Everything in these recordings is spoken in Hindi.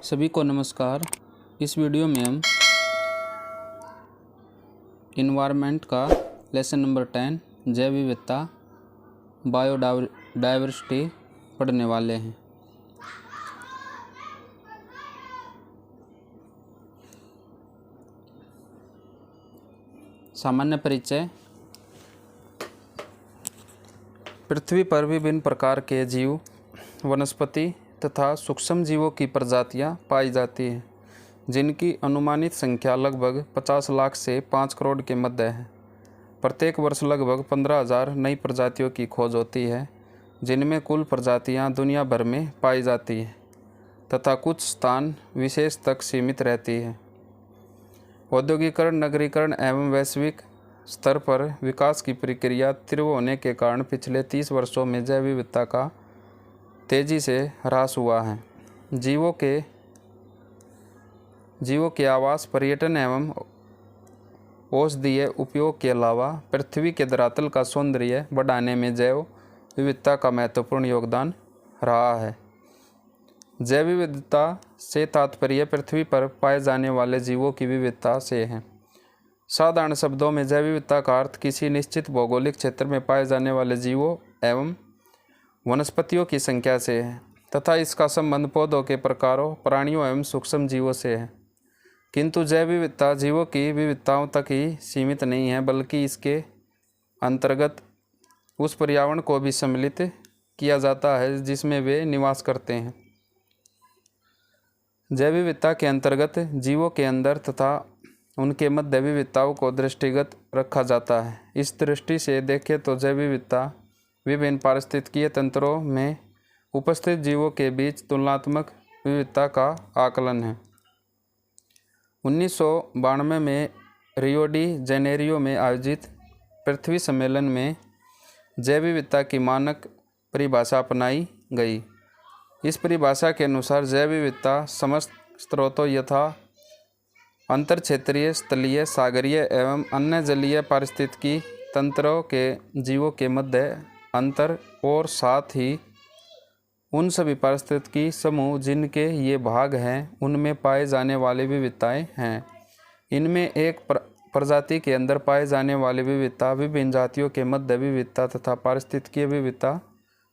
सभी को नमस्कार। इस वीडियो में हम इन्वायरमेंट का लेसन नंबर 10 जैव विविधता बायोडाइवर्सिटी पढ़ने वाले हैं। सामान्य परिचय। पृथ्वी पर विभिन्न प्रकार के जीव, वनस्पति तथा सूक्ष्म जीवों की प्रजातियां पाई जाती हैं, जिनकी अनुमानित संख्या लगभग 50 लाख से 5 करोड़ के मध्य है। प्रत्येक वर्ष लगभग 15,000 नई प्रजातियों की खोज होती है, जिनमें कुल प्रजातियां दुनिया भर में पाई जाती हैं तथा कुछ स्थान विशेष तक सीमित रहती है। औद्योगिकरण, नगरीकरण एवं वैश्विक स्तर पर विकास की प्रक्रिया तीव्र होने के कारण पिछले 30 वर्षों में जैव विविधता का तेजी से ह्रास हुआ है। जीवों के आवास, पर्यटन एवं औषधीय उपयोग के अलावा पृथ्वी के धरातल का सौंदर्य बढ़ाने में जैव विविधता का महत्वपूर्ण योगदान रहा है। जैव विविधता से तात्पर्य पृथ्वी पर पाए जाने वाले जीवों की विविधता से है। साधारण शब्दों में जैव विविधता का अर्थ किसी निश्चित भौगोलिक क्षेत्र में पाए जाने वाले जीवों एवं वनस्पतियों की संख्या से है तथा इसका संबंध पौधों के प्रकारों, प्राणियों एवं सूक्ष्म जीवों से है। किंतु जैव विविधता जीवों की विविधताओं तक ही सीमित नहीं है, बल्कि इसके अंतर्गत उस पर्यावरण को भी सम्मिलित किया जाता है जिसमें वे निवास करते हैं। जैव विविधता के अंतर्गत जीवों के अंदर तथा उनके मध्य विविधताओं को दृष्टिगत रखा जाता है। इस दृष्टि से देखें तो जैव विविधता विभिन्न पारिस्थितिकीय तंत्रों में उपस्थित जीवों के बीच तुलनात्मक विविधता का आकलन है। 1992 में रियो डी जेनेरियो में आयोजित पृथ्वी सम्मेलन में जैव विविधता की मानक परिभाषा अपनाई गई। इस परिभाषा के अनुसार जैव विविधता समस्त स्रोतों यथा अंतर क्षेत्रीय, स्थलीय, सागरीय एवं अन्य जलीय पारिस्थितिकी तंत्रों के जीवों के मध्य अंतर और साथ ही उन सभी पारिस्थितिकी समूह जिनके ये भाग हैं उनमें पाए जाने वाली विविधताएं हैं। इनमें एक प्रजाति के अंदर पाए जाने वाली विविधता, विभिन्न जातियों के मध्य विविधता तथा पारिस्थितिकीय विविधता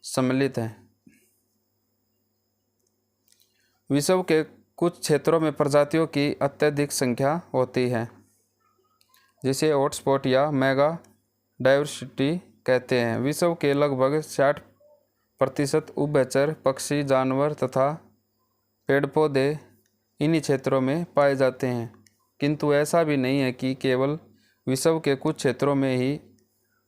सम्मिलित है। विश्व के कुछ क्षेत्रों में प्रजातियों की अत्यधिक संख्या होती है, जिसे हॉटस्पॉट या मेगा डाइवर्सिटी कहते हैं। विश्व के लगभग 60% उभयचर पक्षी, जानवर तथा पेड़ पौधे इन्हीं क्षेत्रों में पाए जाते हैं। किंतु ऐसा भी नहीं है कि केवल विश्व के कुछ क्षेत्रों में ही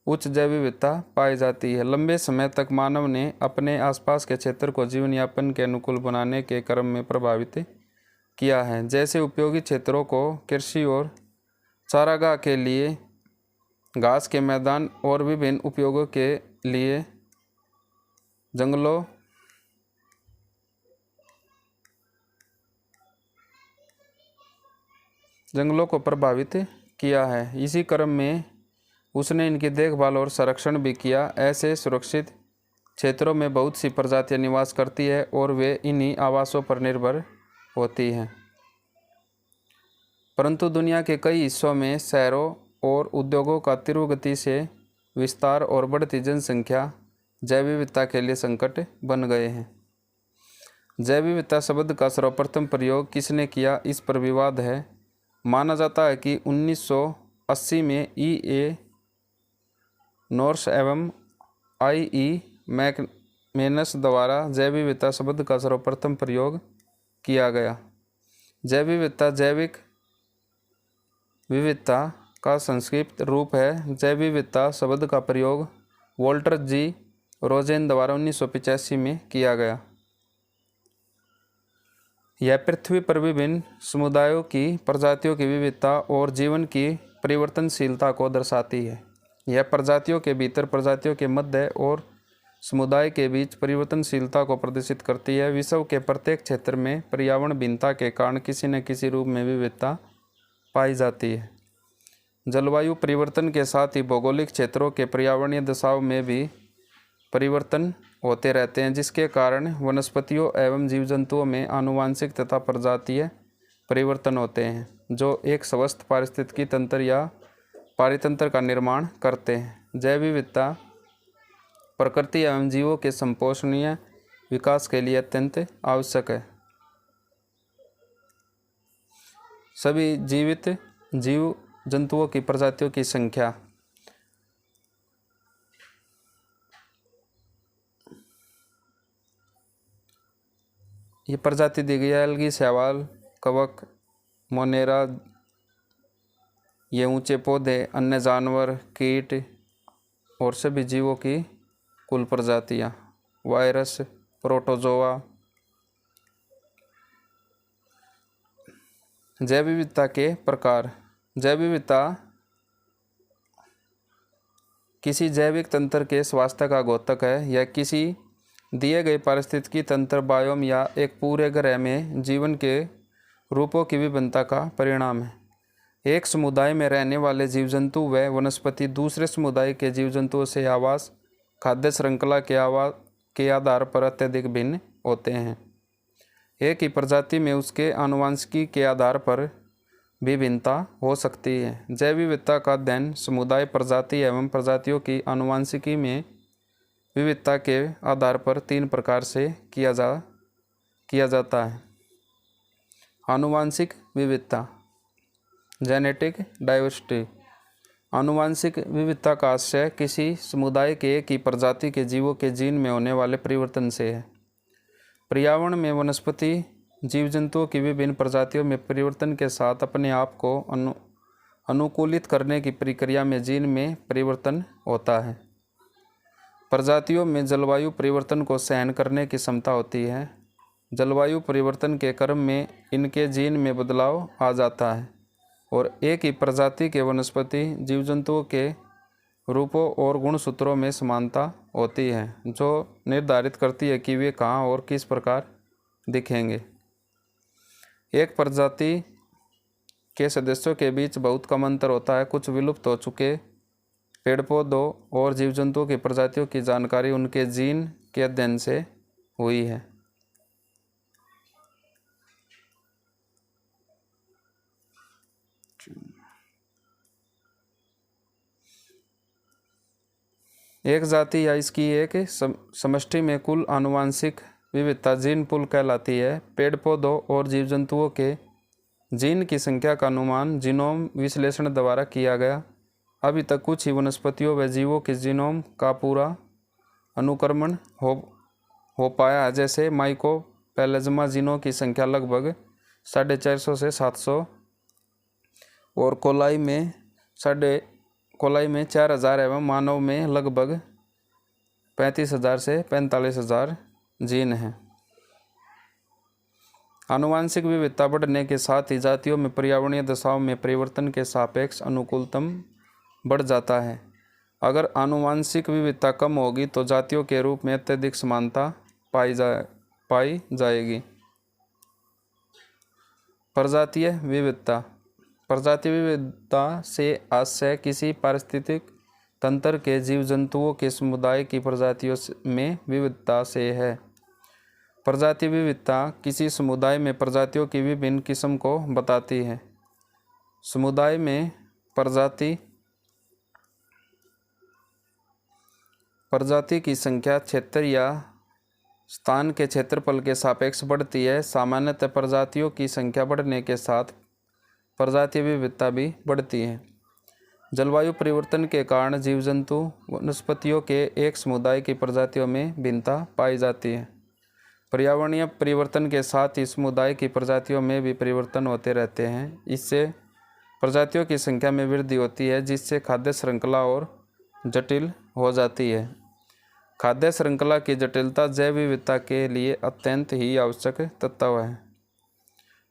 उच्च जैव विविधता पाई जाती है। लंबे समय तक मानव ने अपने आसपास के क्षेत्र को जीवन यापन के अनुकूल बनाने के क्रम में प्रभावित किया है, जैसे उपयोगी क्षेत्रों को कृषि और चारागाह के लिए, घास के मैदान और विभिन्न उपयोगों के लिए जंगलों को प्रभावित किया है। इसी क्रम में उसने इनकी देखभाल और संरक्षण भी किया। ऐसे सुरक्षित क्षेत्रों में बहुत सी प्रजातियां निवास करती है और वे इन्हीं आवासों पर निर्भर होती हैं। परंतु दुनिया के कई हिस्सों में शहरों और उद्योगों का तीव्र गति से विस्तार और बढ़ती जनसंख्या जैव विविधता के लिए संकट बन गए हैं। जैव विविधता शब्द का सर्वप्रथम प्रयोग किसने किया, इस पर विवाद है। माना जाता है कि 1980 में E.A. नॉर्स एवं I.E. मैकमेनस द्वारा जैव विविधता शब्द का सर्वप्रथम प्रयोग किया गया। जैव विविधता जैविक विविधता का संक्षिप्त रूप है। जैव विविधता शब्द का प्रयोग वॉल्टर जी रोजेन द्वारा 1985 में किया गया। यह पृथ्वी पर विभिन्न समुदायों की प्रजातियों की विविधता और जीवन की परिवर्तनशीलता को दर्शाती है। यह प्रजातियों के भीतर, प्रजातियों के मध्य और समुदाय के बीच परिवर्तनशीलता को प्रदर्शित करती है। विश्व के प्रत्येक क्षेत्र में पर्यावरण भिन्नता के कारण किसी न किसी रूप में विविधता पाई जाती है। जलवायु परिवर्तन के साथ ही भौगोलिक क्षेत्रों के पर्यावरणीय दशाओं में भी परिवर्तन होते रहते हैं, जिसके कारण वनस्पतियों एवं जीव जंतुओं में आनुवांशिक तथा प्रजातीय परिवर्तन होते हैं, जो एक स्वस्थ पारिस्थितिकी तंत्र या पारितंत्र का निर्माण करते हैं। जैव विविधता प्रकृति एवं जीवों के संपोषणीय विकास के लिए अत्यंत आवश्यक है। सभी जीवित जीव जंतुओं की प्रजातियों की संख्या ये प्रजाति दी गई है। अलगी, शैवाल, कवक, मोनेरा, ये ऊंचे पौधे, अन्य जानवर, कीट और सभी जीवों की कुल प्रजातियां, वायरस, प्रोटोजोआ। जैव विविधता के प्रकार। जैव विविधता किसी जैविक तंत्र के स्वास्थ्य का द्योतक है। यह किसी दिए गए पारिस्थितिकी तंत्र, बायोम या एक पूरे ग्रह में जीवन के रूपों की विभिन्नता का परिणाम है। एक समुदाय में रहने वाले जीव जंतु व वनस्पति दूसरे समुदाय के जीव जंतुओं से आवास, खाद्य श्रृंखला के आधार पर अत्यधिक भिन्न होते हैं। एक ही प्रजाति में उसके आनुवंशिकी के आधार पर भी भिन्नता हो सकती है। जैव विविधता का अध्ययन समुदाय, प्रजाति एवं प्रजातियों की आनुवंशिकी में विविधता के आधार पर 3 प्रकार से किया जाता है। आनुवंशिक विविधता, जेनेटिक डाइवर्सिटी। आनुवंशिक विविधता का आशय किसी समुदाय के एक ही प्रजाति के जीवों के जीन में होने वाले परिवर्तन से है। पर्यावरण में वनस्पति जीव जंतुओं की विभिन्न प्रजातियों में परिवर्तन के साथ अपने आप को अनुकूलित करने की प्रक्रिया में जीन में परिवर्तन होता है। प्रजातियों में जलवायु परिवर्तन को सहन करने की क्षमता होती है। जलवायु परिवर्तन के क्रम में इनके जीन में बदलाव आ जाता है और एक ही प्रजाति के वनस्पति जीव जंतुओं के रूपों और गुणसूत्रों में समानता होती है, जो निर्धारित करती है कि वे कहाँ और किस प्रकार दिखेंगे। एक प्रजाति के सदस्यों के बीच बहुत कम अंतर होता है। कुछ विलुप्त हो चुके पेड़ पौधों और जीव जंतुओं की प्रजातियों की जानकारी उनके जीन के अध्ययन से हुई है। एक जाति या इसकी एक समष्टि में कुल आनुवंशिक विविधता जीन पूल कहलाती है। पेड़ पौधों और जीव जंतुओं के जीन की संख्या का अनुमान जीनोम विश्लेषण द्वारा किया गया। अभी तक कुछ ही वनस्पतियों व जीवों के जीनोम का पूरा अनुक्रमण हो पाया है, जैसे माइकोप्लाज्मा। जीनों की संख्या लगभग 450 से 700 और कोलाई में 4000 एवं मानव में लगभग 35,000 से 45,000 जीन हैं। आनुवंशिक विविधता बढ़ने के साथ ही जातियों में पर्यावरणीय दशाओं में परिवर्तन के सापेक्ष अनुकूलतम बढ़ जाता है। अगर आनुवंशिक विविधता कम होगी तो जातियों के रूप में अत्यधिक समानता पाई जाएगी। प्रजातीय विविधता। प्रजातीय विविधता से आशय किसी पारिस्थितिक तंत्र के जीव जंतुओं के समुदाय की प्रजातियों में विविधता से है। प्रजातीय विविधता किसी समुदाय में प्रजातियों की विभिन्न किस्म को बताती है। समुदाय में प्रजाति की संख्या क्षेत्र या स्थान के क्षेत्रफल के सापेक्ष बढ़ती है। सामान्यतः प्रजातियों की संख्या बढ़ने के साथ प्रजातीय विविधता भी बढ़ती है। जलवायु परिवर्तन के कारण जीव जंतु वनस्पतियों के एक समुदाय की प्रजातियों में भिन्नता पाई जाती है। पर्यावरणीय परिवर्तन के साथ ही समुदाय की प्रजातियों में भी परिवर्तन होते रहते हैं। इससे प्रजातियों की संख्या में वृद्धि होती है, जिससे खाद्य श्रृंखला और जटिल हो जाती है। खाद्य श्रृंखला की जटिलता जैव विविधता के लिए अत्यंत ही आवश्यक तत्व है।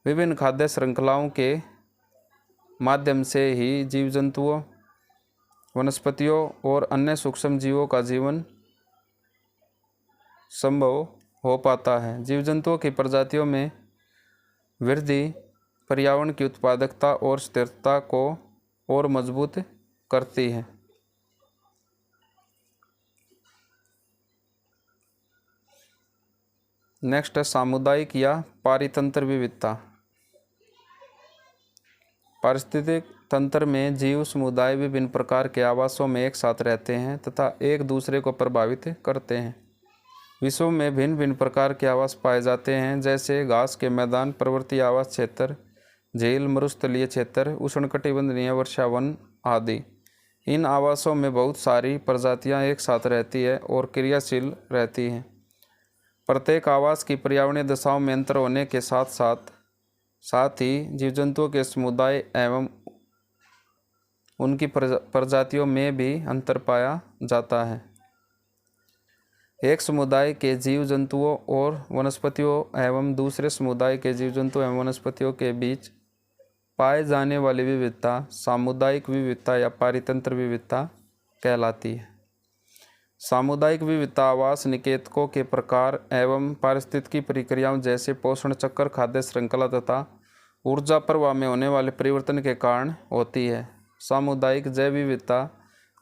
विभिन्न खाद्य श्रृंखलाओं के माध्यम से ही जीव जंतुओं, वनस्पतियों और अन्य सूक्ष्म जीवों का जीवन संभव हो पाता है। जीव जंतुओं की प्रजातियों में वृद्धि पर्यावरण की उत्पादकता और स्थिरता को और मजबूत करती है। नेक्स्ट है सामुदायिक या पारितंत्र विविधता। पारिस्थितिक तंत्र में जीव समुदाय विभिन्न प्रकार के आवासों में एक साथ रहते हैं तथा एक दूसरे को प्रभावित करते हैं। विश्व में भिन्न भिन्न प्रकार के आवास पाए जाते हैं, जैसे घास के मैदान, पर्वतीय आवास क्षेत्र, झील, मरुस्थलीय क्षेत्र, उष्णकटिबंधीय वर्षावन आदि। इन आवासों में बहुत सारी प्रजातियां एक साथ रहती है और क्रियाशील रहती हैं। प्रत्येक आवास की पर्यावरणीय दशाओं में अंतर होने के साथ ही जीव जंतुओं के समुदाय एवं उनकी प्रजातियों में भी अंतर पाया जाता है। एक समुदाय के जीव जंतुओं और वनस्पतियों एवं दूसरे समुदाय के जीव जंतुओं एवं वनस्पतियों के बीच पाए जाने वाली विविधता सामुदायिक विविधता या पारितंत्र विविधता कहलाती है। सामुदायिक विविधता आवास निकेतकों के प्रकार एवं पारिस्थितिकी प्रक्रियाओं जैसे पोषण चक्र, खाद्य श्रृंखला तथा ऊर्जा प्रवाह में होने वाले परिवर्तन के कारण होती है। सामुदायिक जैव विविधता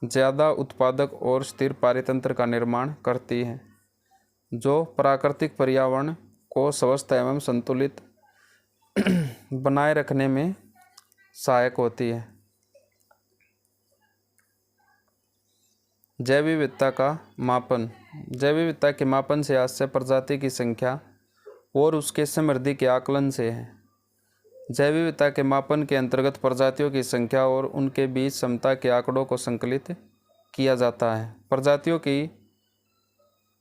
ज़्यादा उत्पादक और स्थिर पारितंत्र का निर्माण करती है, जो प्राकृतिक पर्यावरण को स्वस्थ एवं संतुलित बनाए रखने में सहायक होती है। जैव विविधता का मापन। जैव विविधता के मापन से आश्चर्य प्रजाति की संख्या और उसके समृद्धि के आकलन से है। जैव विविधता के मापन के अंतर्गत प्रजातियों की संख्या और उनके बीच समता के आंकड़ों को संकलित किया जाता है। प्रजातियों की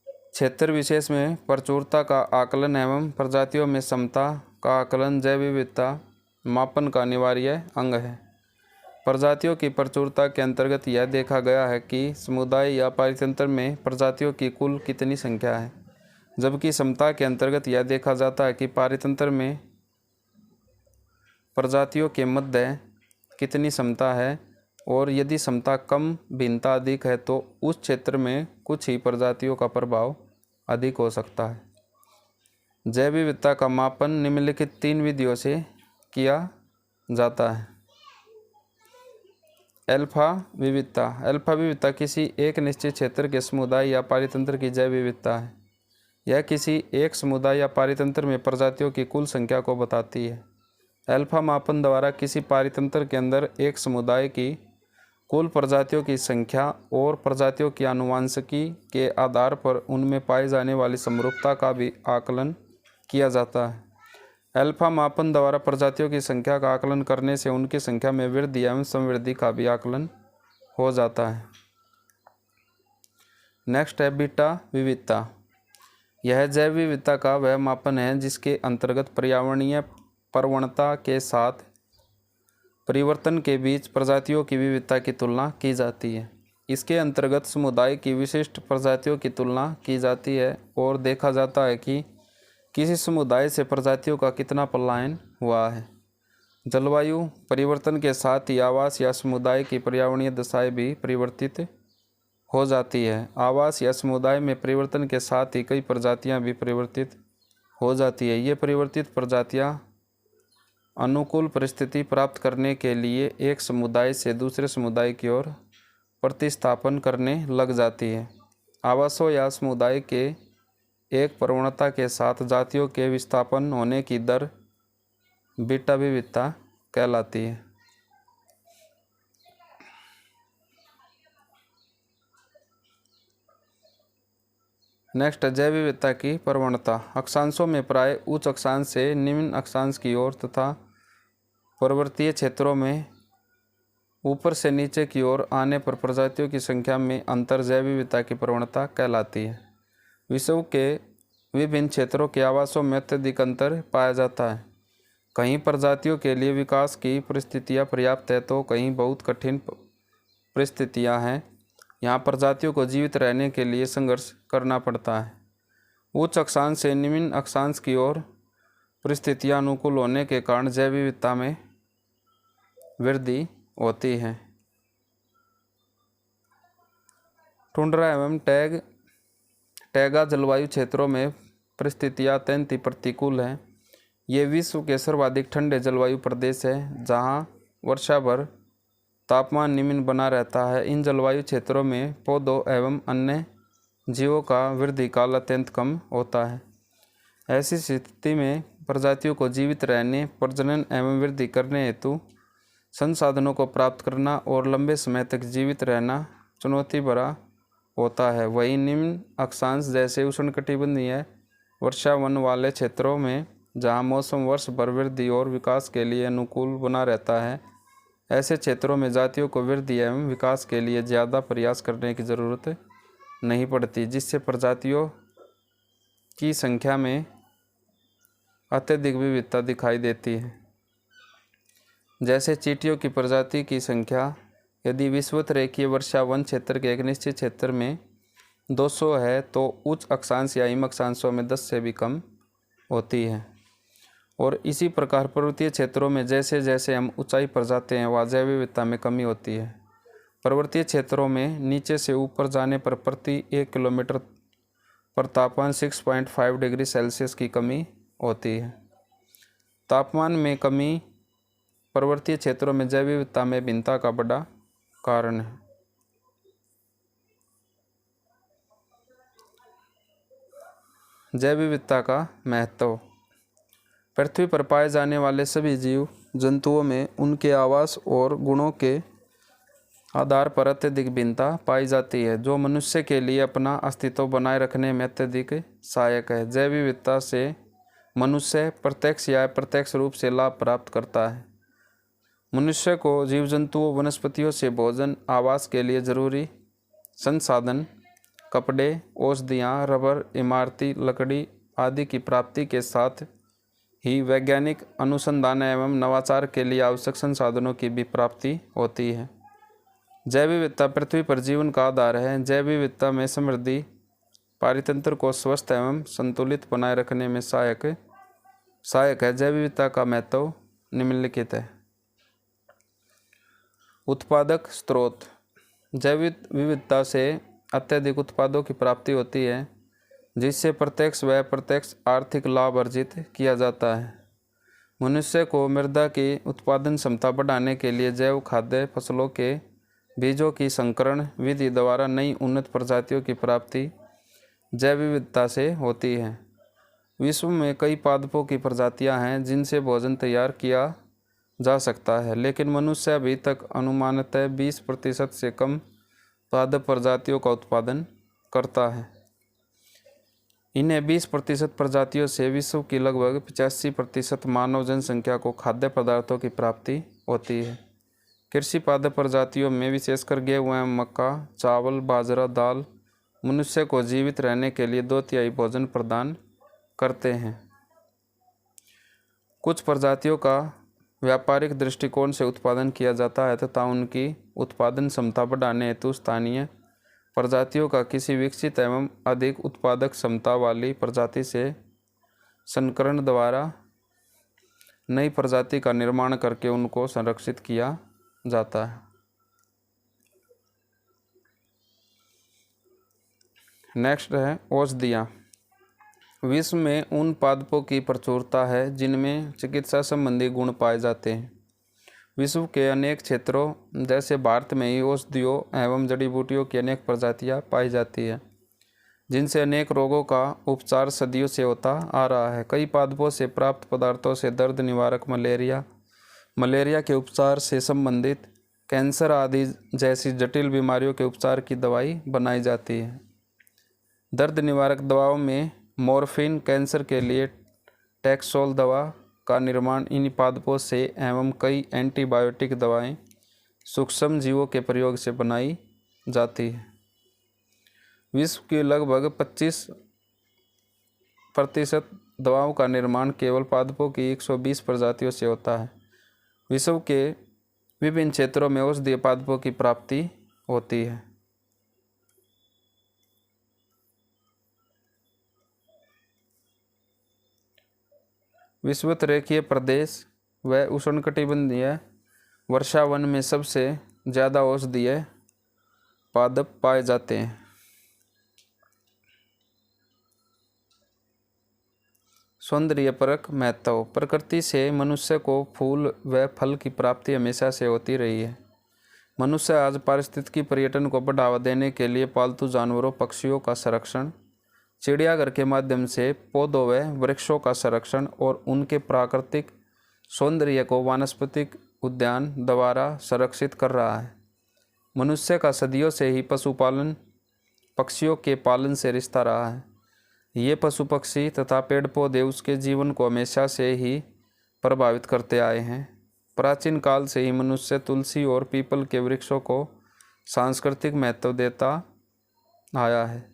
क्षेत्र विशेष में प्रचुरता का आकलन एवं प्रजातियों में समता का आकलन जैव विविधता मापन का अनिवार्य अंग है। प्रजातियों की प्रचुरता के अंतर्गत यह देखा गया है कि समुदाय या पारितंत्र में प्रजातियों की कुल कितनी संख्या है, जबकि समता के अंतर्गत यह देखा जाता है कि पारितंत्र में प्रजातियों के मध्य कितनी समता है, और यदि समता कम भिन्नता अधिक है तो उस क्षेत्र में कुछ ही प्रजातियों का प्रभाव अधिक हो सकता है। जैव विविधता का मापन निम्नलिखित 3 विधियों से किया जाता है। अल्फा विविधता। अल्फा विविधता किसी एक निश्चित क्षेत्र के समुदाय या पारितंत्र की जैव विविधता है। यह किसी एक समुदाय या पारितंत्र में प्रजातियों की कुल संख्या को बताती है। अल्फा मापन द्वारा किसी पारितंत्र के अंदर एक समुदाय की कुल प्रजातियों की संख्या और प्रजातियों की आनुवंशिकी के आधार पर उनमें पाई जाने वाली समरूपता का भी आकलन किया जाता है। अल्फा मापन द्वारा प्रजातियों की संख्या का आकलन करने से उनकी संख्या में वृद्धि एवं समृद्धि का भी आकलन हो जाता है। नेक्स्ट है बीटा विविधता। यह जैव विविधता का वह मापन है जिसके अंतर्गत पर्यावरणीय प्रवणता के साथ परिवर्तन के बीच प्रजातियों की विविधता की तुलना की जाती है। इसके अंतर्गत समुदाय की विशिष्ट प्रजातियों की तुलना की जाती है और देखा जाता है कि किसी समुदाय से प्रजातियों का कितना पलायन हुआ है। जलवायु परिवर्तन के साथ ही आवास या समुदाय की पर्यावरणीय दशाएं भी परिवर्तित हो जाती है। आवास या समुदाय में परिवर्तन के साथ ही कई प्रजातियां भी परिवर्तित हो जाती है। ये परिवर्तित प्रजातियां अनुकूल परिस्थिति प्राप्त करने के लिए एक समुदाय से दूसरे समुदाय की ओर प्रतिस्थापन करने लग जाती है। आवासों या समुदाय के एक प्रवणता के साथ जातियों के विस्थापन होने की दर बीटा विविधता कहलाती है। नेक्स्ट, जैव विविधता की प्रवणता। अक्षांशों में प्राय उच्च अक्षांश से निम्न अक्षांश की ओर तथा पर्वतीय क्षेत्रों में ऊपर से नीचे की ओर आने पर प्रजातियों की संख्या में अंतर जैव विविधता की प्रवणता कहलाती है। विश्व के विभिन्न क्षेत्रों के आवासों में अत्यधिक अंतर पाया जाता है। कहीं प्रजातियों के लिए विकास की परिस्थितियां पर्याप्त है तो कहीं बहुत कठिन परिस्थितियां हैं। यहाँ प्रजातियों को जीवित रहने के लिए संघर्ष करना पड़ता है। उच्च अक्षांश से निम्न अक्षांश की ओर परिस्थितियां अनुकूल होने के कारण जैव विविधता में वृद्धि होती है। टुंड्रा एवं टैगा जलवायु क्षेत्रों में परिस्थितियां अत्यंत ही प्रतिकूल हैं। ये विश्व के सर्वाधिक ठंडे जलवायु प्रदेश है जहां वर्षा भर तापमान निम्न बना रहता है। इन जलवायु क्षेत्रों में पौधों एवं अन्य जीवों का वृद्धि काल अत्यंत कम होता है। ऐसी स्थिति में प्रजातियों को जीवित रहने, प्रजनन एवं वृद्धि करने हेतु संसाधनों को प्राप्त करना और लंबे समय तक जीवित रहना चुनौती भरा होता है। वहीं निम्न अक्षांश जैसे उष्णकटिबंधीय वर्षावन वाले क्षेत्रों में जहां मौसम वर्ष भर वृद्धि और विकास के लिए अनुकूल बना रहता है, ऐसे क्षेत्रों में जातियों को वृद्धि एवं विकास के लिए ज़्यादा प्रयास करने की ज़रूरत नहीं पड़ती, जिससे प्रजातियों की संख्या में अत्यधिक विविधता दिखाई देती है। जैसे चींटियों की प्रजाति की संख्या यदि विषुवत रेखीय वर्षावन क्षेत्र के एक निश्चित क्षेत्र में 200 है तो उच्च अक्षांश या हिम अक्षांशों में 10 से भी कम होती है। और इसी प्रकार पर्वतीय क्षेत्रों में जैसे जैसे हम ऊंचाई पर जाते हैं वहाँ जैव विविधता में कमी होती है। पर्वतीय क्षेत्रों में नीचे से ऊपर जाने पर प्रति 1 किलोमीटर पर तापमान 6.5 डिग्री सेल्सियस की कमी होती है। तापमान में कमी पर्वतीय क्षेत्रों में जैव विविधता में भिन्नता का बड़ा कारण है। जैव विविधता का महत्व। पृथ्वी पर पाए जाने वाले सभी जीव जंतुओं में उनके आवास और गुणों के आधार पर अत्यधिक भिन्नता पाई जाती है, जो मनुष्य के लिए अपना अस्तित्व बनाए रखने में अत्यधिक सहायक है। जैव विविधता से मनुष्य प्रत्यक्ष या अप्रत्यक्ष रूप से लाभ प्राप्त करता है। मनुष्य को जीव जंतुओं वनस्पतियों से भोजन, आवास के लिए जरूरी संसाधन, कपड़े, औषधियाँ, रबर, इमारती लकड़ी आदि की प्राप्ति के साथ ही वैज्ञानिक अनुसंधान एवं नवाचार के लिए आवश्यक संसाधनों की भी प्राप्ति होती है। जैव विविधता पृथ्वी पर जीवन का आधार है। जैव विविधता में समृद्धि पारितंत्र को स्वस्थ एवं संतुलित बनाए रखने में सहायक है। जैव विविधता का महत्व निम्नलिखित है। उत्पादक स्रोत। जैव विविधता से अत्यधिक उत्पादों की प्राप्ति होती है, जिससे प्रत्यक्ष व अप्रत्यक्ष आर्थिक लाभ अर्जित किया जाता है। मनुष्य को मृदा की उत्पादन क्षमता बढ़ाने के लिए जैव खाद्य फसलों के बीजों की संकरण विधि द्वारा नई उन्नत प्रजातियों की प्राप्ति जैव विविधता से होती है। विश्व में कई पादपों की प्रजातियां हैं जिनसे भोजन तैयार किया जा सकता है, लेकिन मनुष्य अभी तक अनुमानतः 20% से कम पादप प्रजातियों का उत्पादन करता है। इन्हें 20% प्रजातियों से विश्व की लगभग 85% मानव जनसंख्या को खाद्य पदार्थों की प्राप्ति होती है। कृषि पादप प्रजातियों में विशेषकर गेहूं एवं मक्का, चावल, बाजरा, दाल मनुष्य को जीवित रहने के लिए 2/3 भोजन प्रदान करते हैं। कुछ प्रजातियों का व्यापारिक दृष्टिकोण से उत्पादन किया जाता है तथा उनकी उत्पादन क्षमता बढ़ाने हेतु स्थानीय प्रजातियों का किसी विकसित एवं अधिक उत्पादक क्षमता वाली प्रजाति से संकरण द्वारा नई प्रजाति का निर्माण करके उनको संरक्षित किया जाता है। नेक्स्ट है औषधियाँ। विश्व में उन पादपों की प्रचुरता है जिनमें चिकित्सा संबंधी गुण पाए जाते हैं। विश्व के अनेक क्षेत्रों जैसे भारत में ही औषधियों एवं जड़ी बूटियों की अनेक प्रजातियां पाई जाती है, जिनसे अनेक रोगों का उपचार सदियों से होता आ रहा है। कई पादपों से प्राप्त पदार्थों से दर्द निवारक, मलेरिया के उपचार से संबंधित कैंसर आदि जैसी जटिल बीमारियों के उपचार की दवाई बनाई जाती है। दर्द निवारक दवाओं में मॉर्फिन, कैंसर के लिए टैक्सोल दवा का निर्माण इन पादपों से एवं कई एंटीबायोटिक दवाएं सूक्ष्म जीवों के प्रयोग से बनाई जाती है। विश्व की लगभग 25% दवाओं का निर्माण केवल पादपों की 120 प्रजातियों से होता है। विश्व के विभिन्न क्षेत्रों में औषधीय पादपों की प्राप्ति होती है। विषुवत रेखीय प्रदेश व उष्णकटिबंधीय वर्षावन में सबसे ज़्यादा औषधीय पादप पाए जाते हैं। सौंदर्यपरक महत्व। प्रकृति से मनुष्य को फूल व फल की प्राप्ति हमेशा से होती रही है। मनुष्य आज पारिस्थितिकी पर्यटन को बढ़ावा देने के लिए पालतू जानवरों, पक्षियों का संरक्षण, चिड़ियाघर के माध्यम से पौधों व वृक्षों का संरक्षण और उनके प्राकृतिक सौंदर्य को वानस्पतिक उद्यान द्वारा संरक्षित कर रहा है। मनुष्य का सदियों से ही पशुपालन पक्षियों के पालन से रिश्ता रहा है। ये पशु पक्षी तथा पेड़ पौधे उसके जीवन को हमेशा से ही प्रभावित करते आए हैं। प्राचीन काल से ही मनुष्य तुलसी और पीपल के वृक्षों को सांस्कृतिक महत्व देता आया है।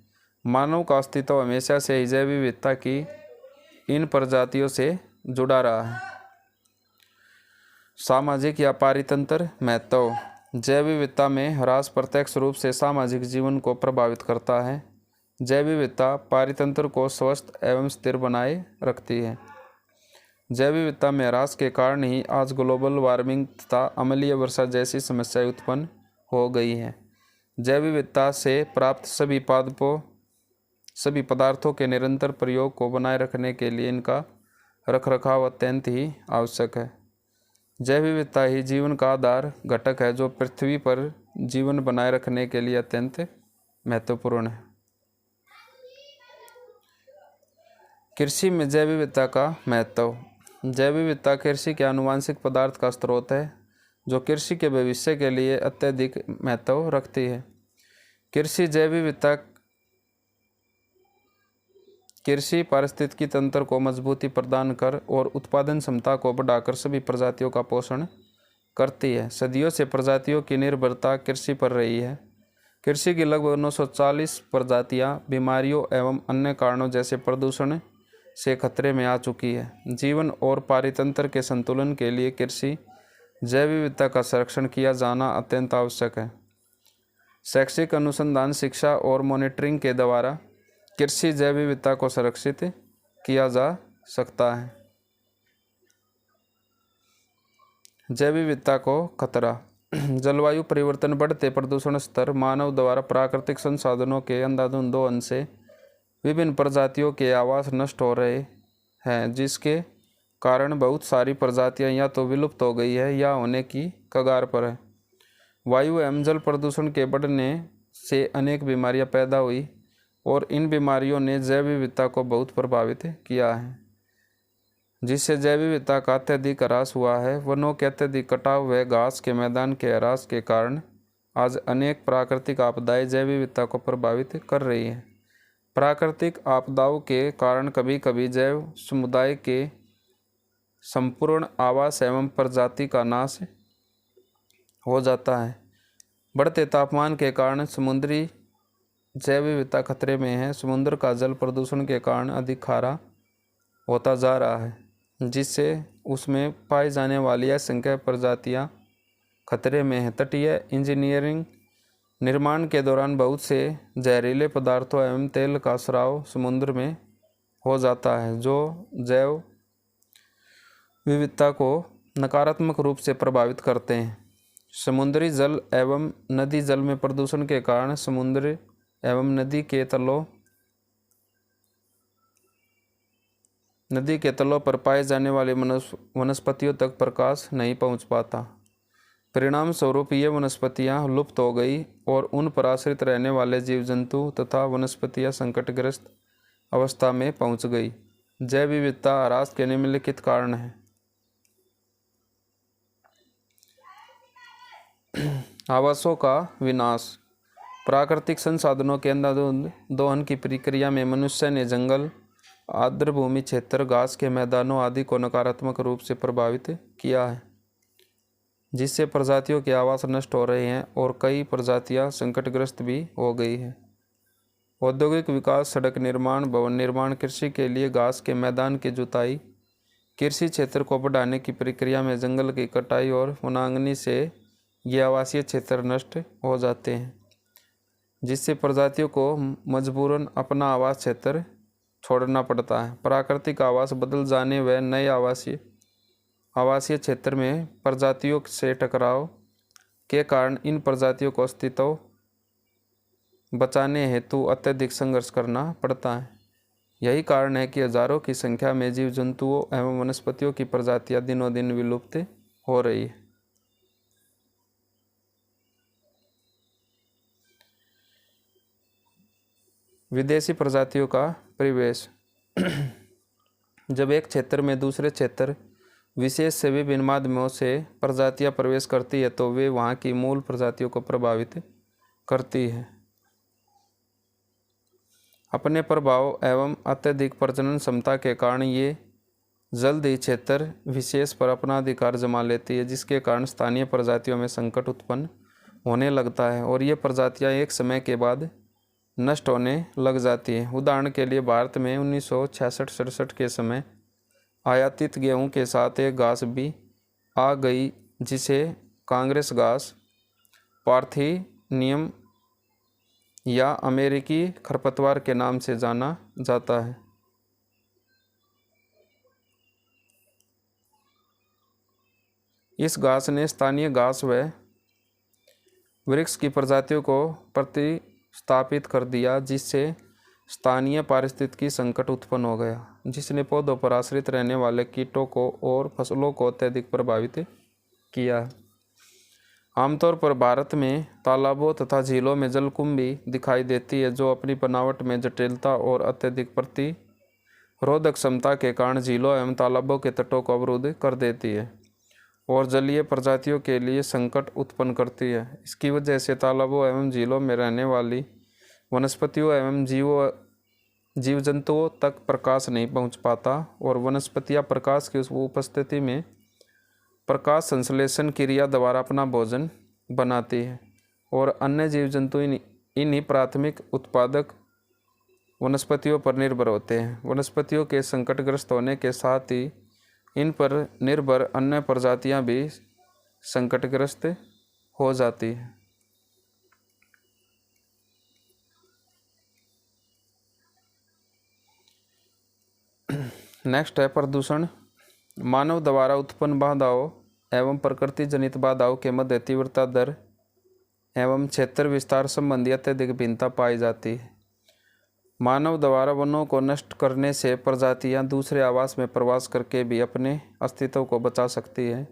मानव का अस्तित्व हमेशा से ही जैव विविधता की इन प्रजातियों से जुड़ा रहा है। सामाजिक या पारितंत्र महत्व। जैव विविधता में ह्रास प्रत्यक्ष रूप से सामाजिक जीवन को प्रभावित करता है। जैव विविधता पारितंत्र को स्वस्थ एवं स्थिर बनाए रखती है। जैव विविधता में ह्रास के कारण ही आज ग्लोबल वार्मिंग तथा अम्लीय वर्षा जैसी समस्याएं उत्पन्न हो गई हैं। जैव विविधता से प्राप्त सभी पदार्थों के निरंतर प्रयोग को बनाए रखने के लिए इनका रखरखाव अत्यंत ही आवश्यक है। जैव विविधता ही जीवन का आधार घटक है जो पृथ्वी पर जीवन बनाए रखने के लिए अत्यंत महत्वपूर्ण है। कृषि में जैव विविधता का महत्व। जैव विविधता कृषि के आनुवंशिक पदार्थ का स्रोत है जो कृषि के भविष्य के लिए अत्यधिक महत्व रखती है। कृषि पारिस्थितिकी तंत्र को मजबूती प्रदान कर और उत्पादन क्षमता को बढ़ाकर सभी प्रजातियों का पोषण करती है। सदियों से प्रजातियों की निर्भरता कृषि पर रही है। कृषि की लगभग 940 प्रजातियां बीमारियों एवं अन्य कारणों जैसे प्रदूषण से खतरे में आ चुकी है। जीवन और पारितंत्र के संतुलन के लिए कृषि जैव विविधता का संरक्षण किया जाना अत्यंत आवश्यक है। शैक्षिक अनुसंधान, शिक्षा और मॉनिटरिंग के द्वारा कृषि जैव विविधता को संरक्षित किया जा सकता है। जैव विविधता को खतरा। जलवायु परिवर्तन, बढ़ते प्रदूषण स्तर, मानव द्वारा प्राकृतिक संसाधनों के अंधाधुंध दोहन से विभिन्न प्रजातियों के आवास नष्ट हो रहे हैं, जिसके कारण बहुत सारी प्रजातियां या तो विलुप्त हो गई है या होने की कगार पर है। वायु एवं जल प्रदूषण के बढ़ने से अनेक बीमारियां पैदा हुई और इन बीमारियों ने जैव विविधता को बहुत प्रभावित किया है, जिससे जैव विविधता का अत्यधिक ह्रास हुआ है। वनों के अत्यधिक कटाव व घास के मैदान के ह्रास के कारण आज अनेक प्राकृतिक आपदाएं जैव विविधता को प्रभावित कर रही हैं। प्राकृतिक आपदाओं के कारण कभी कभी जैव समुदाय के संपूर्ण आवास एवं प्रजाति का नाश हो जाता है। बढ़ते तापमान के कारण समुद्री जैव विविधता खतरे में है। समुद्र का जल प्रदूषण के कारण अधिक खारा होता जा रहा है, जिससे उसमें पाई जाने वाली असंख्य प्रजातियां खतरे में हैं। तटीय इंजीनियरिंग निर्माण के दौरान बहुत से जहरीले पदार्थों एवं तेल का स्राव समुद्र में हो जाता है, जो जैव विविधता को नकारात्मक रूप से प्रभावित करते हैं। समुद्री जल एवं नदी जल में प्रदूषण के कारण समुद्र एवं नदी के तलों पर पाए जाने वाले वनस्पतियों तक प्रकाश नहीं पहुंच पाता। परिणाम स्वरूप ये वनस्पतियां लुप्त हो गई और उन पर आश्रित रहने वाले जीव जंतु तथा वनस्पतियां संकटग्रस्त अवस्था में पहुंच गई। जैव विविधता ह्रास के निम्नलिखित कारण हैं। आवासों का विनाश। प्राकृतिक संसाधनों के अंधाधुंध दोहन की प्रक्रिया में मनुष्य ने जंगल, आर्द्रभूमि क्षेत्र, घास के मैदानों आदि को नकारात्मक रूप से प्रभावित किया है, जिससे प्रजातियों के आवास नष्ट हो रहे हैं और कई प्रजातियां संकटग्रस्त भी हो गई हैं। औद्योगिक विकास, सड़क निर्माण, भवन निर्माण, कृषि के लिए घास के मैदान की जुताई, कृषि क्षेत्र को बढ़ाने की प्रक्रिया में जंगल की कटाई और वनाग्नि से ये आवासीय क्षेत्र नष्ट हो जाते हैं, जिससे प्रजातियों को मजबूरन अपना आवास क्षेत्र छोड़ना पड़ता है। प्राकृतिक आवास बदल जाने व नए आवासीय क्षेत्र में प्रजातियों से टकराव के कारण इन प्रजातियों को अस्तित्व बचाने हेतु अत्यधिक संघर्ष करना पड़ता है। यही कारण है कि हजारों की संख्या में जीव जंतुओं एवं वनस्पतियों की प्रजातियां दिनों दिन विलुप्त हो रही है। विदेशी प्रजातियों का परिवेश। जब एक क्षेत्र में दूसरे क्षेत्र विशेष से विभिन्न माध्यमों से प्रजातियां प्रवेश करती है तो वे वहां की मूल प्रजातियों को प्रभावित करती है। अपने प्रभाव एवं अत्यधिक प्रजनन क्षमता के कारण ये जल्द ही क्षेत्र विशेष पर अपना अधिकार जमा लेती है, जिसके कारण स्थानीय प्रजातियों में संकट उत्पन्न होने लगता है और ये प्रजातियां एक समय के बाद नष्ट होने लग जाती है। उदाहरण के लिए भारत में 1966-67 के समय आयातित गेहूं के साथ एक घास भी आ गई जिसे कांग्रेस घास, पार्थेनियम या अमेरिकी खरपतवार के नाम से जाना जाता है। इस घास ने स्थानीय घास व वृक्ष की प्रजातियों को प्रतिस्थापित कर दिया, जिससे स्थानीय पारिस्थितिकी संकट उत्पन्न हो गया, जिसने पौधों पर आश्रित रहने वाले कीटों को और फसलों को अत्यधिक प्रभावित किया। आमतौर पर भारत में तालाबों तथा झीलों में जलकुंभी दिखाई देती है, जो अपनी बनावट में जटिलता और अत्यधिक प्रतिरोधक क्षमता के कारण झीलों एवं तालाबों के तटों को अवरुद्ध कर देती है और जलीय प्रजातियों के लिए संकट उत्पन्न करती है। इसकी वजह से तालाबों एवं झीलों में रहने वाली वनस्पतियों एवं जीव जंतुओं तक प्रकाश नहीं पहुंच पाता और वनस्पतियां प्रकाश की उपस्थिति में प्रकाश संश्लेषण क्रिया द्वारा अपना भोजन बनाती है और अन्य जीव जंतु इन्हीं प्राथमिक उत्पादक वनस्पतियों पर निर्भर होते हैं। वनस्पतियों के संकटग्रस्त होने के साथ ही इन पर निर्भर अन्य प्रजातियां भी संकटग्रस्त हो जाती हैं। नेक्स्ट है प्रदूषण। मानव द्वारा उत्पन्न बाधाओं एवं प्रकृति जनित बाधाओं के मध्य तीव्रता दर एवं क्षेत्र विस्तार संबंधी अत्यधिक भिन्नता पाई जाती है। मानव द्वारा वनों को नष्ट करने से प्रजातियां दूसरे आवास में प्रवास करके भी अपने अस्तित्व को बचा सकती है,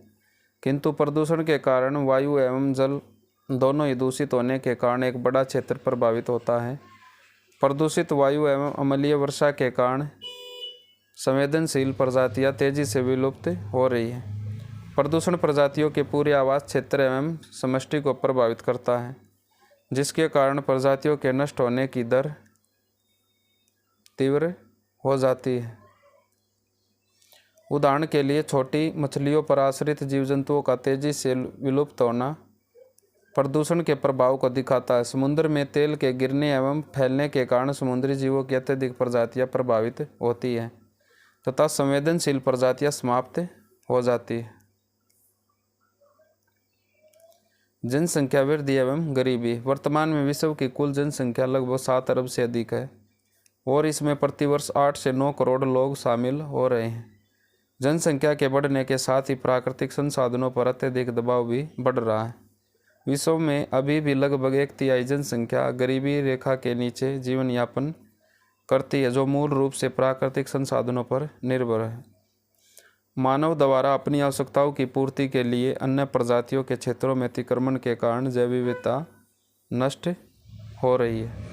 किंतु प्रदूषण के कारण वायु एवं जल दोनों ही दूषित होने के कारण एक बड़ा क्षेत्र प्रभावित होता है। प्रदूषित वायु एवं अम्लीय वर्षा के कारण संवेदनशील प्रजातियां तेजी से विलुप्त हो रही हैं। प्रदूषण प्रजातियों के पूरे आवास क्षेत्र एवं समष्टि को प्रभावित करता है, जिसके कारण प्रजातियों के नष्ट होने की दर तीव्र हो जाती है। उदाहरण के लिए छोटी मछलियों पर आश्रित जीव जंतुओं का तेजी से विलुप्त होना प्रदूषण के प्रभाव को दिखाता है। समुद्र में तेल के गिरने एवं फैलने के कारण समुद्री जीवों की अत्यधिक प्रजातियां प्रभावित होती हैं तथा संवेदनशील प्रजातियां समाप्त हो जाती है। जनसंख्या वृद्धि एवं गरीबी। वर्तमान में विश्व की कुल जनसंख्या लगभग 7 अरब से अधिक है और इसमें प्रतिवर्ष 8 से 9 करोड़ लोग शामिल हो रहे हैं। जनसंख्या के बढ़ने के साथ ही प्राकृतिक संसाधनों पर अत्यधिक दबाव भी बढ़ रहा है। विश्व में अभी भी लगभग 1/3 जनसंख्या गरीबी रेखा के नीचे जीवन यापन करती है, जो मूल रूप से प्राकृतिक संसाधनों पर निर्भर है। मानव द्वारा अपनी आवश्यकताओं की पूर्ति के लिए अन्य प्रजातियों के क्षेत्रों में अतिक्रमण के कारण जैव विविधता नष्ट हो रही है।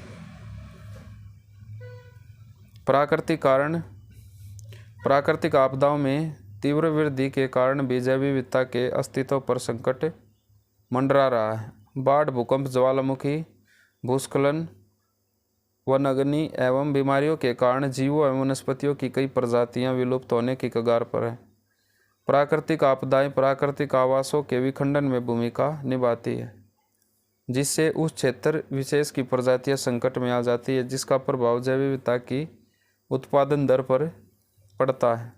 प्राकृतिक आपदाओं में तीव्र वृद्धि के कारण भी जैव विविधता के अस्तित्व पर संकट मंडरा रहा है। बाढ़, भूकंप, ज्वालामुखी, भूस्खलन, वनाग्नि एवं बीमारियों के कारण जीवों एवं वनस्पतियों की कई प्रजातियां विलुप्त होने की कगार पर हैं। प्राकृतिक आपदाएं प्राकृतिक आवासों के विखंडन में भूमिका निभाती है, जिससे उस क्षेत्र विशेष की प्रजातियां संकट में आ जाती है, जिसका प्रभाव जैव विविधता की उत्पादन दर पर पड़ता है।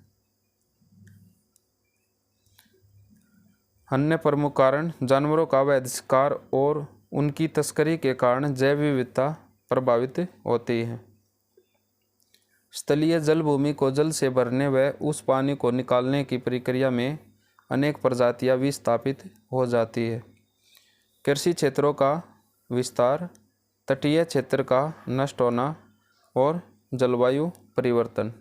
अन्य प्रमुख कारण जानवरों का अवैध शिकार और उनकी तस्करी के कारण जैव विविधता प्रभावित होती है। स्थलीय जल भूमि को जल से भरने व उस पानी को निकालने की प्रक्रिया में अनेक प्रजातियां विस्थापित हो जाती है। कृषि क्षेत्रों का विस्तार, तटीय क्षेत्र का नष्ट होना और जलवायु परिवर्तन।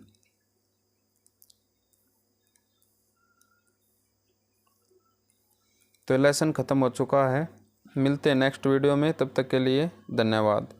तो लेसन ख़त्म हो चुका है। मिलते हैं नेक्स्ट वीडियो में, तब तक के लिए धन्यवाद।